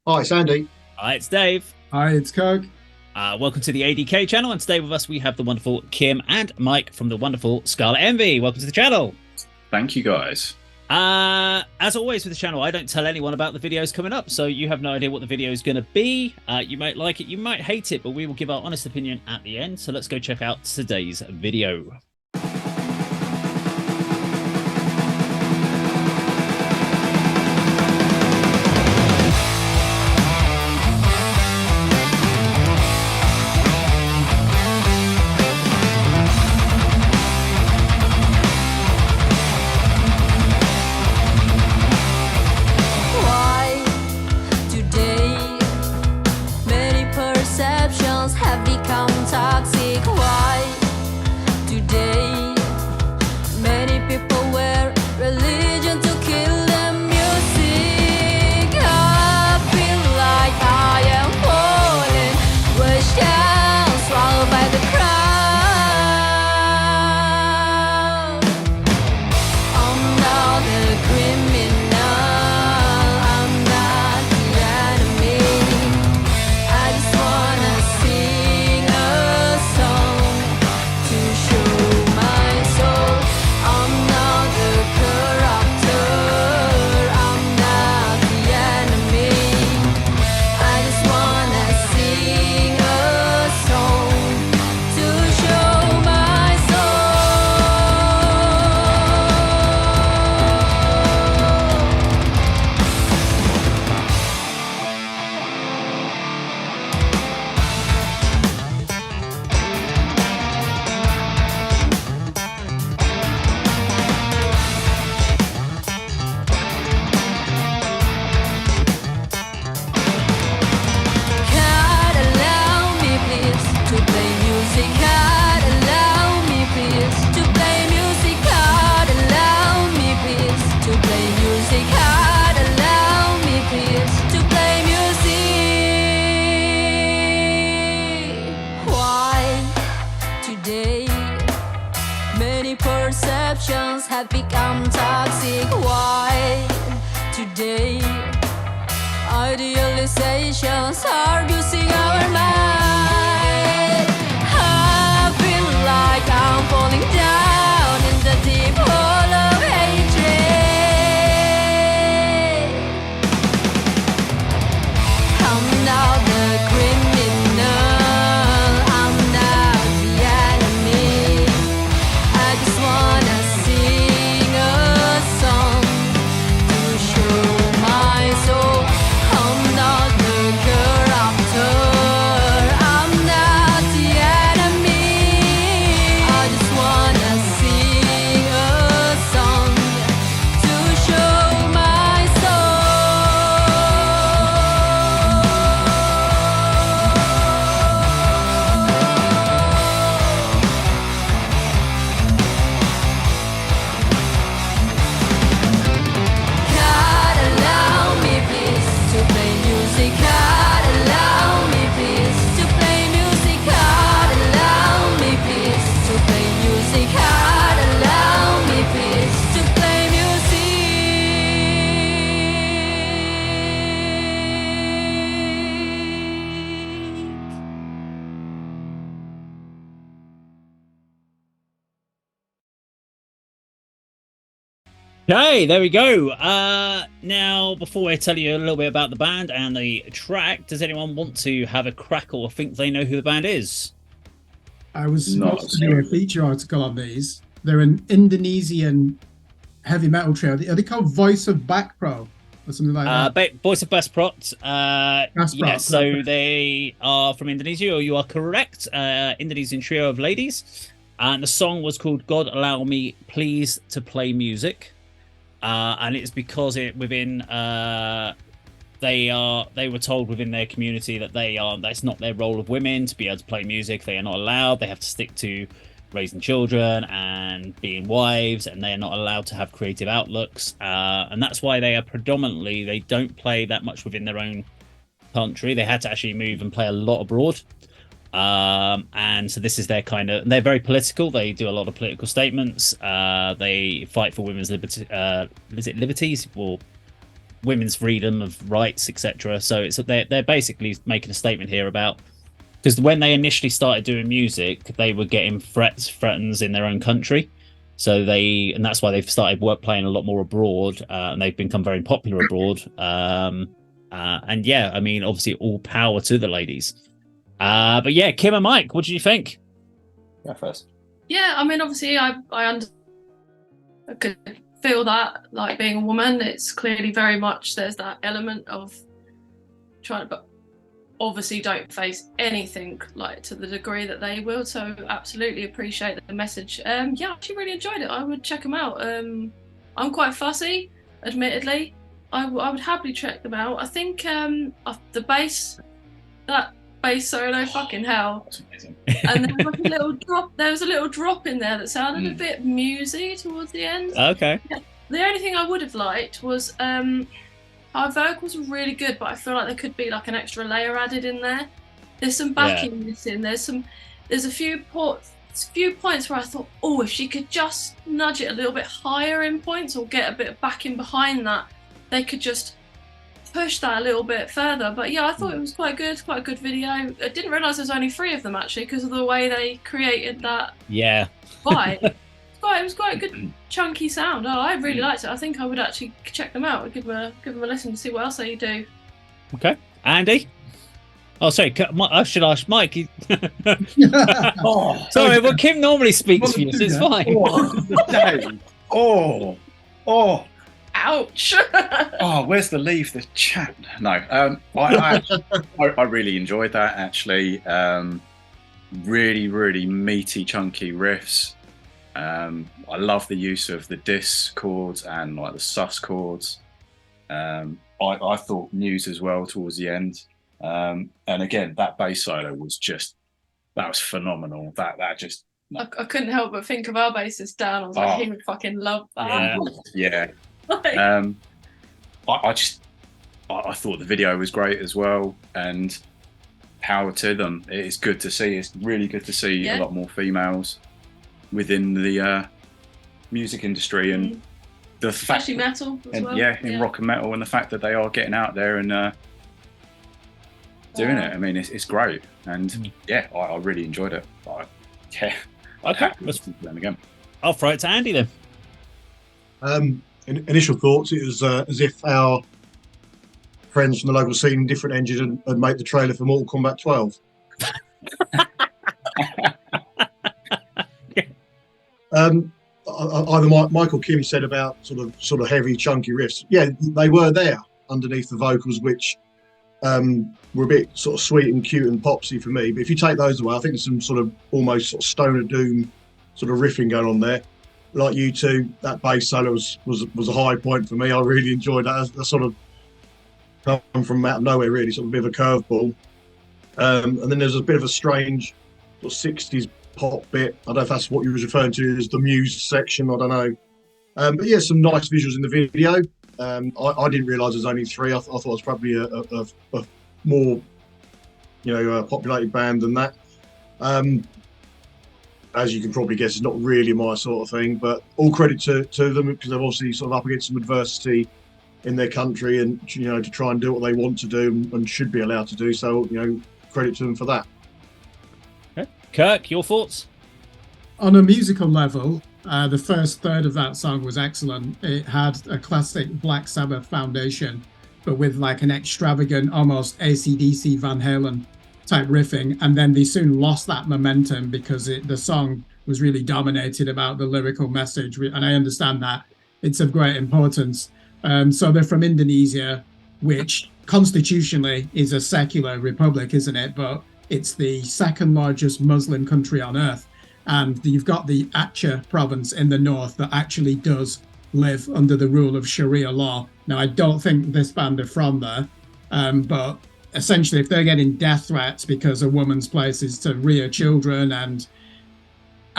Hi, it's Andy. Hi, it's Dave. Hi, it's Kirk. Welcome to the A.D.K channel, and today with us we have the wonderful Kim and Mike from the wonderful Skarlet Envy. Welcome to the channel. Thank you, guys. As always with the channel, I don't tell anyone about the videos coming up, so you have no idea what the video is going to be. You might like it, you might hate it, but we will give our honest opinion at the end. So let's go check out today's video. Have become toxic. Why today many people wear religion to kill the music? I feel like I am falling, pushed down, swallowed by the crowd. I'm not a criminal, I'm not the enemy. I just wanna sing a song to show my soul. I'm not the corrupter, I'm not the enemy. I just wanna sing a song to show my God, allow me please to play music. God, allow me please to play music. God, allow me please to play music. God, allow me please to play music. Why today many perceptions have become toxic? Why today idealizations are using our mind? I feel like I'm falling down in the deep hole of hatred. I'm not the criminal, I'm not the enemy. I just wanna sing a song to show my soul. I'm not the corrupter, I'm not the enemy. I just wanna sing a song to show my God, allow me please to play music. God, allow me please to play music. God, allow me please to play music. God, allow me please to play music. Okay, there we go. Now, before I tell you a little bit about the band and the track, does anyone want to have a crack or think they know who the band is? I was Not supposed to do a feature article on these. They're an Indonesian heavy metal trio. Are they called Voice of Baceprot or something like that? Voice of Baceprot. Baceprot, Yes, so perfect. they are from Indonesia, or you are correct. Indonesian trio of ladies. And the song was called God Allow Me Please to Play Music. And it's because they were told within their community that that's not their role of women to be able to play music. They are not allowed. They have to stick to raising children and being wives, and they are not allowed to have creative outlooks. And that's why they don't play that much within their own country. They had to actually move and play a lot abroad. And so this is their they're very political. They do a lot of political statements. They fight for women's liberty, is it liberties? Or women's freedom of rights, etc. So they're basically making a statement here about, because when they initially started doing music, they were getting threatens in their own country. So and that's why they've started playing a lot more abroad, and they've become very popular abroad. And yeah, I mean, obviously, all power to the ladies. But yeah, Kim and Mike, what did you think? Yeah, first. Yeah, I mean, obviously, I could feel that, like, being a woman, it's clearly very much there's that element of trying, but obviously don't face anything like to the degree that they will. So absolutely appreciate the message. Yeah, I actually really enjoyed it. I would check them out. I'm quite fussy, admittedly. I would happily check them out. I think the bass, that bass solo, fucking hell. And there was like a little drop. There was a little drop in there that sounded a bit musy towards the end. Okay. The only thing I would have liked was our vocals were really good, but I feel like there could be like an extra layer added in there. There's some backing missing. There's a few points where I thought, oh, if she could just nudge it a little bit higher in points or get a bit of backing behind that, they could just push that a little bit further. But yeah, I thought it was quite good, quite a good video. I didn't realise there's only 3 of them actually, because of the way they created that vibe. It was quite a good chunky sound. Oh, I really liked it. I think I would actually check them out. Give them a listen to see what else they do. Okay, Andy. Oh, sorry. I should ask Mike. Sorry, well, Kim normally speaks for you, so it's fine. Ouch! Where's the leave the chat? No, I really enjoyed that actually. Really, really meaty, chunky riffs. I love the use of the dis chords and like the sus chords. I thought Muse as well towards the end. And again, that bass solo was that was phenomenal. That just I couldn't help but think of our bassist Dan. I was like, he would fucking love that. Yeah. I thought the video was great as well, and power to them. It's good to see. It's really good to see a lot more females within the music industry, and the especially fact, metal as well. In rock and metal, and the fact that they are getting out there and doing it. I mean, it's great, and I really enjoyed it. Okay, let's do them again. I'll throw it to Andy then. Initial thoughts, it was as if our friends from the local scene, different engine, had made the trailer for Mortal Kombat 12. Either Mike or Kim said about sort of heavy, chunky riffs. Yeah, they were there underneath the vocals, which were a bit sort of sweet and cute and popsy for me. But if you take those away, I think there's some sort of almost sort of Stoner Doom sort of riffing going on there. Like you two, that bass solo was a high point for me. I really enjoyed that. That sort of come from out of nowhere, really, sort of a bit of a curveball. And then there's a bit of a strange sort of 60s pop bit. I don't know if that's what you was referring to as the Muse section. I don't know. But yeah, some nice visuals in the video. I didn't realise there's only 3. I thought it was probably a more, populated band than that. As you can probably guess, it's not really my sort of thing, but all credit to them, because they're obviously sort of up against some adversity in their country, and to try and do what they want to do and should be allowed to do. So credit to them for that. Okay. Kirk, your thoughts? On a musical level, the first third of that song was excellent. It had a classic Black Sabbath foundation, but with like an extravagant, almost AC/DC Van Halen type riffing, and then they soon lost that momentum because the song was really dominated about the lyrical message, and I understand that it's of great importance. So they're from Indonesia, which constitutionally is a secular republic, isn't it? But it's the second largest Muslim country on earth, and you've got the Aceh province in the north that actually does live under the rule of Sharia law. Now, I don't think this band are from there, but essentially, if they're getting death threats because a woman's place is to rear children, and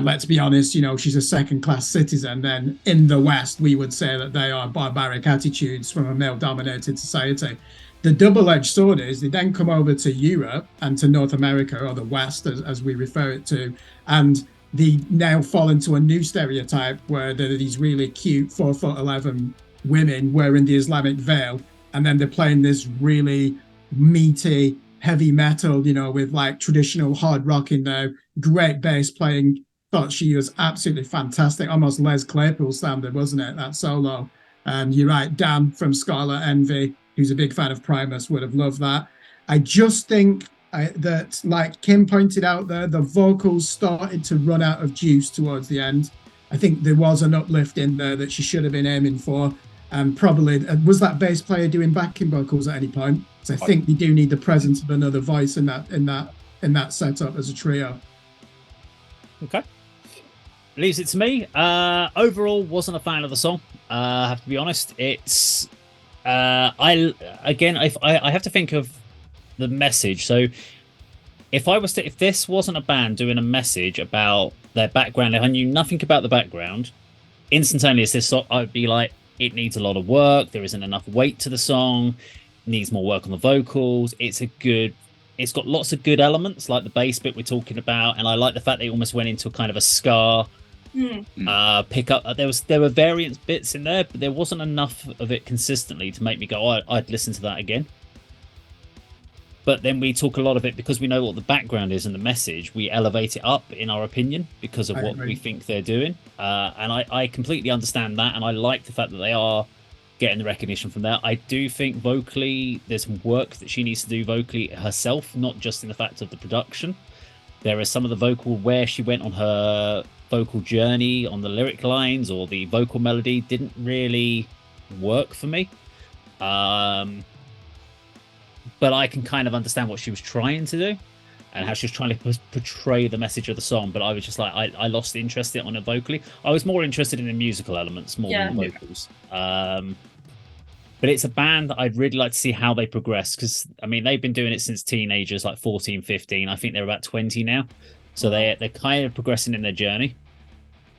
let's be honest, she's a second-class citizen, then in the West, we would say that they are barbaric attitudes from a male-dominated society. The double-edged sword is they then come over to Europe and to North America, or the West, as we refer it to, and they now fall into a new stereotype where there are these really cute 4'11" women wearing the Islamic veil and then they're playing this really meaty heavy metal, you know, with like traditional hard rock in there. Great bass playing. Thought she was absolutely fantastic, almost Les Claypool sounded, wasn't it, that solo? And you're right, Dan from Scarlet Envy, who's a big fan of Primus, would have loved that. I just think that, like Kim pointed out there, the vocals started to run out of juice towards the end. I think there was an uplift in there that she should have been aiming for. And probably, was that bass player doing backing vocals at any point? So I think they do need the presence of another voice in that setup as a trio. Okay. Leaves it to me. Overall, wasn't a fan of the song. I have to be honest. It's I have to think of the message. So if this wasn't a band doing a message about their background, if I knew nothing about the background, instantaneous this song, I'd be like, it needs a lot of work. There isn't enough weight to the song. Needs more work on the vocals. It's got lots of good elements, like the bass bit we're talking about, and I like the fact they almost went into a kind of a ska pickup. There were variant bits in there, but there wasn't enough of it consistently to make me go, oh, I'd listen to that again. But then we talk a lot of it because we know what the background is and the message. We elevate it up in our opinion because of what we think they're doing. And I completely understand that, and I like the fact that they are getting the recognition from there. I do think vocally there's some work that she needs to do vocally herself, not just in the fact of the production. There is some of the vocal where she went on her vocal journey on the lyric lines or the vocal melody didn't really work for me. But I can kind of understand what she was trying to do and how she was trying to portray the message of the song. But I was just like, I lost interest in it on it vocally. I was more interested in the musical elements more than the vocals. But it's a band that I'd really like to see how they progress, because I mean they've been doing it since teenagers, like 14, 15. I think they're about 20 now, so they're kind of progressing in their journey.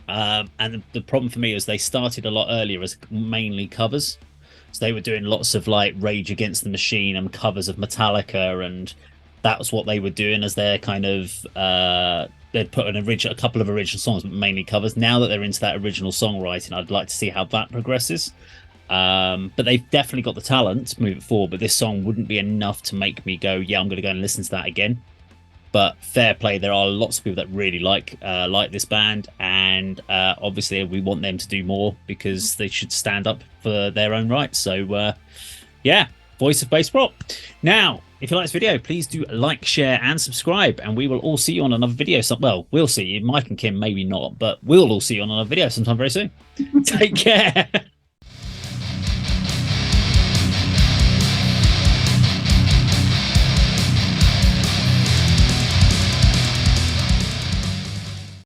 And the problem for me is they started a lot earlier as mainly covers, so they were doing lots of like Rage Against the Machine and covers of Metallica, and that was what they were doing as their kind of they'd put a couple of original songs, but mainly covers. Now that they're into that original songwriting, I'd like to see how that progresses. But they've definitely got the talent to move it forward, but this song wouldn't be enough to make me go, yeah, I'm going to go and listen to that again. But fair play, there are lots of people that really like this band, and obviously we want them to do more because they should stand up for their own rights. So yeah, voice of Baceprot. Now, if you like this video, please do like, share and subscribe, and we will all see you on another video. Well, we'll see you, Mike and Kim maybe not, but we'll all see you on another video sometime very soon. Take care.